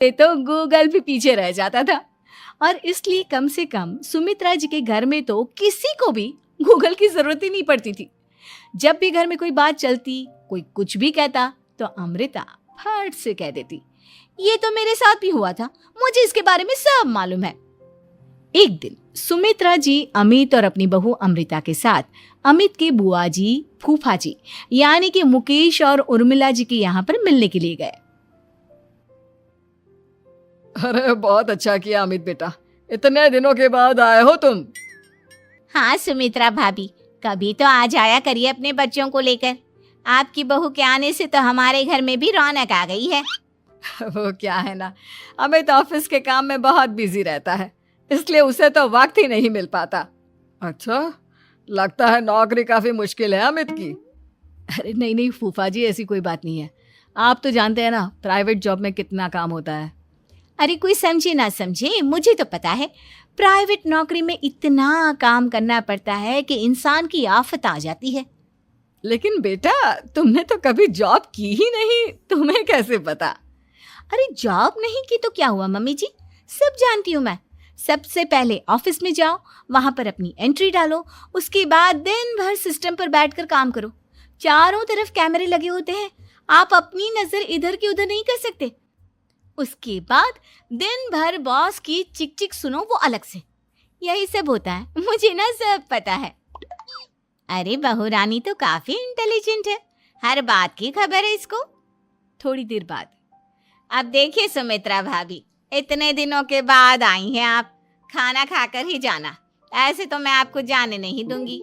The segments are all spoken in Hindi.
पे तो गूगल भी पीछे रह जाता था। और इसलिए कम से कम सुमित्रा जी के घर में तो किसी को भी गूगल की जरूरत ही नहीं पड़ती थी। जब भी घर में कोई बात चलती, कोई कुछ भी कहता, तो अमृता फट से कह देती, ये तो मेरे साथ भी हुआ था, मुझे इसके बारे में सब मालूम है। एक दिन सुमित्रा जी अमित और अपनी बहू अमृता के साथ अमित के बुआ जी, फूफा जी यानी कि मुकेश और उर्मिला जी के यहाँ पर मिलने के लिए गए। अरे बहुत अच्छा किया अमित बेटा, इतने दिनों के बाद आए हो तुम। हाँ सुमित्रा भाभी, कभी तो आ जाया करिए अपने बच्चों को लेकर। आपकी बहू के आने से तो हमारे घर में भी रौनक आ गई है। वो क्या है ना, अमित ऑफिस के काम में बहुत बिजी रहता है, इसलिए उसे तो वक्त ही नहीं मिल पाता। अच्छा, लगता है नौकरी काफी मुश्किल है अमित की। अरे नहीं नहीं फूफा जी, ऐसी कोई बात नहीं है। आप तो जानते हैं ना प्राइवेट जॉब में कितना काम होता है। अरे कोई समझे ना समझे, मुझे तो पता है प्राइवेट नौकरी में इतना काम करना पड़ता है कि इंसान की आफत आ जाती है। लेकिन बेटा तुमने तो कभी जॉब की ही नहीं, तुम्हें कैसे पता? अरे जॉब नहीं की तो क्या हुआ मम्मी जी, सब जानती हूँ मैं। सबसे पहले ऑफिस में जाओ, वहां पर अपनी एंट्री डालो, उसके बाद दिन भर सिस्टम पर बैठकर काम करो। चारों तरफ कैमरे लगे होते हैं, आप अपनी नजर इधर की उधर नहीं कर सकते। उसके बाद दिन भर बॉस की चिक चिक सुनो, वो अलग से। यही सब होता है, मुझे ना सब पता है। अरे बहू रानी तो काफी इंटेलिजेंट है, हर बात की खबर है इसको। थोड़ी देर बाद, अब देखिए सुमित्रा भाभी, इतने दिनों के बाद आई हैं आप, खाना खाकर ही जाना, ऐसे तो मैं आपको जाने नहीं दूंगी।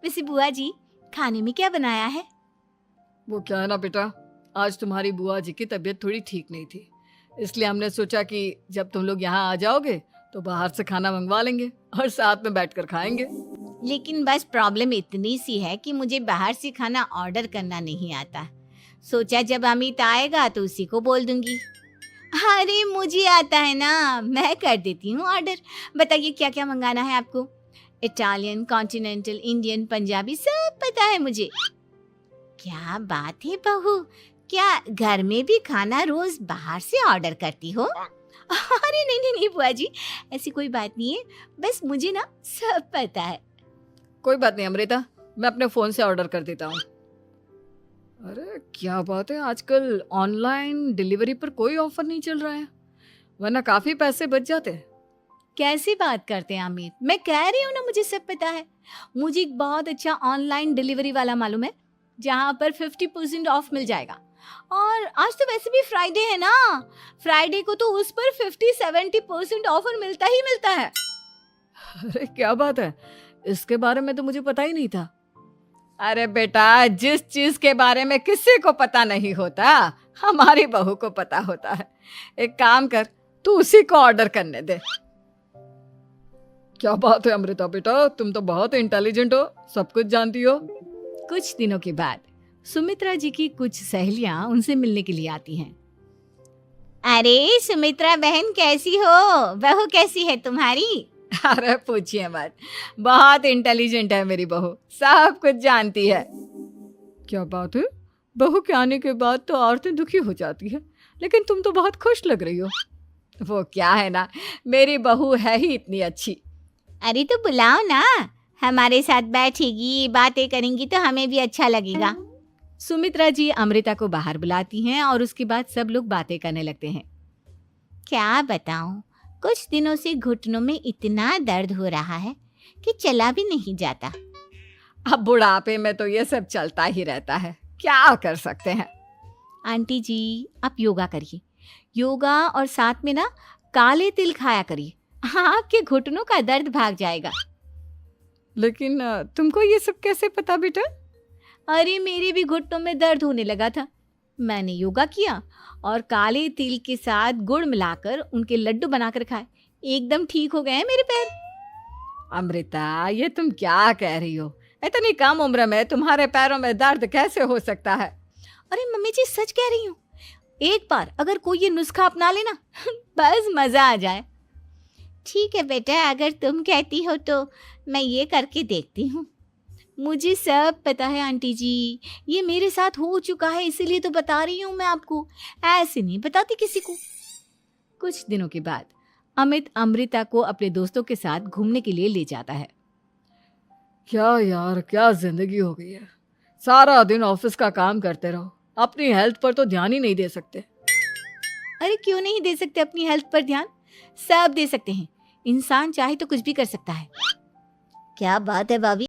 वैसे बुआ जी खाने में क्या बनाया है? वो क्या है ना बेटा, आज तुम्हारी बुआ जी की तबीयत थोड़ी ठीक नहीं थी, इसलिए हमने सोचा कि जब तुम लोग यहाँ आ जाओगे तो बाहर से खाना मंगवा लेंगे और साथ में बैठकर खाएंगे। लेकिन बस प्रॉब्लम इतनी सी है कि मुझे बाहर से खाना ऑर्डर करना नहीं आता। सोचा जब अमित आएगा तो उसी को बोल दूंगी। अरे मुझे आता है ना, मैं कर देती हूँ ऑर्डर। बताइए क्या क्या मंगाना है आपको? इटालियन, कॉन्टिनेंटल, इंडियन, पंजाबी, सब पता है मुझे। क्या बात है बहू, क्या घर में भी खाना रोज बाहर से ऑर्डर करती हो? अरे नहीं नहीं नहीं बुआ जी, ऐसी कोई बात नहीं है, बस मुझे ना सब पता है। कोई बात नहीं अमृता, मैं अपने फोन से ऑर्डर कर देता हूँ। अरे क्या बात है, आजकल ऑनलाइन डिलीवरी पर कोई ऑफर नहीं चल रहा है, वरना काफी पैसे बच जाते हैं। कैसी बात करते हैं अमित, मैं कह रही हूँ ना मुझे सब पता है। मुझे एक बहुत अच्छा ऑनलाइन डिलीवरी वाला मालूम है, जहाँ पर 50% ऑफ मिल जाएगा। और आज तो वैसे भी फ्राइडे है ना, फ्राइडे को तो उस पर 50-70% ऑफर मिलता ही मिलता है। अरे क्या बात है, इसके बारे में तो मुझे पता ही नहीं था। अरे बेटा, जिस चीज के बारे में किसी को पता नहीं होता, हमारी बहू को पता होता है। एक काम कर, तू उसी को ऑर्डर करने दे। क्या बात है अमृता बेटा, तुम तो बहुत इंटेलिजेंट हो, सब कुछ जानती हो। कुछ दिनों के बाद सुमित्रा जी की कुछ सहेलियां उनसे मिलने के लिए आती हैं। अरे सुमित्रा बहन कैसी हो, बहू कैसी है तुम्हारी? अरे पूछिए मत, बहुत इंटेलिजेंट है मेरी बहू, सब कुछ जानती है। क्या बात है, बहू के आने के बाद तो औरतें दुखी हो जाती है, लेकिन तुम तो बहुत खुश लग रही हो। वो क्या है ना, मेरी बहू है ही इतनी अच्छी। अरे तो बुलाओ ना, हमारे साथ बैठेगी, बातें करेंगी तो हमें भी अच्छा लगेगा। सुमित्रा जी अमृता को बाहर बुलाती हैं और उसके बाद सब लोग बातें करने लगते हैं। क्या बताऊं, कुछ दिनों से घुटनों में इतना दर्द हो रहा है कि चला भी नहीं जाता। अब बुढ़ापे में तो ये सब चलता ही रहता है, क्या कर सकते हैं। आंटी जी आप योगा करिए, योगा और साथ में ना काले तिल खाया करिए, आपके घुटनों का दर्द भाग जाएगा। लेकिन तुमको ये सब कैसे पता बेटा? अरे मेरे भी घुटनों में दर्द होने लगा था, मैंने योगा किया और काले तिल के साथ गुड़ मिलाकर उनके लड्डू बनाकर खाए, एकदम ठीक हो गए हैं मेरे पैर। अमृता ये तुम क्या कह रही हो, इतनी कम उम्र में तुम्हारे पैरों में दर्द कैसे हो सकता है? अरे मम्मी जी सच कह रही हूँ, एक बार अगर कोई ये नुस्खा अपना लेना बस मजा आ जाए। ठीक है बेटा, अगर तुम कहती हो तो मैं ये करके देखती हूँ। मुझे सब पता है आंटी जी, ये मेरे साथ हो चुका है, इसीलिए तो बता रही हूँ मैं आपको, ऐसे नहीं बताती किसी को। कुछ दिनों के बाद अमित अमृता को अपने दोस्तों के साथ घूमने के लिए ले जाता है। क्या यार, क्या जिंदगी हो गई है। सारा दिन ऑफिस का काम करते रहो, अपनी हेल्थ पर तो ध्यान ही नहीं दे सकते। अरे क्यों नहीं दे सकते अपनी हेल्थ पर ध्यान? सब दे सकते हैं। इंसान चाहे तो कुछ भी कर सकता है। क्या बात है भाभी,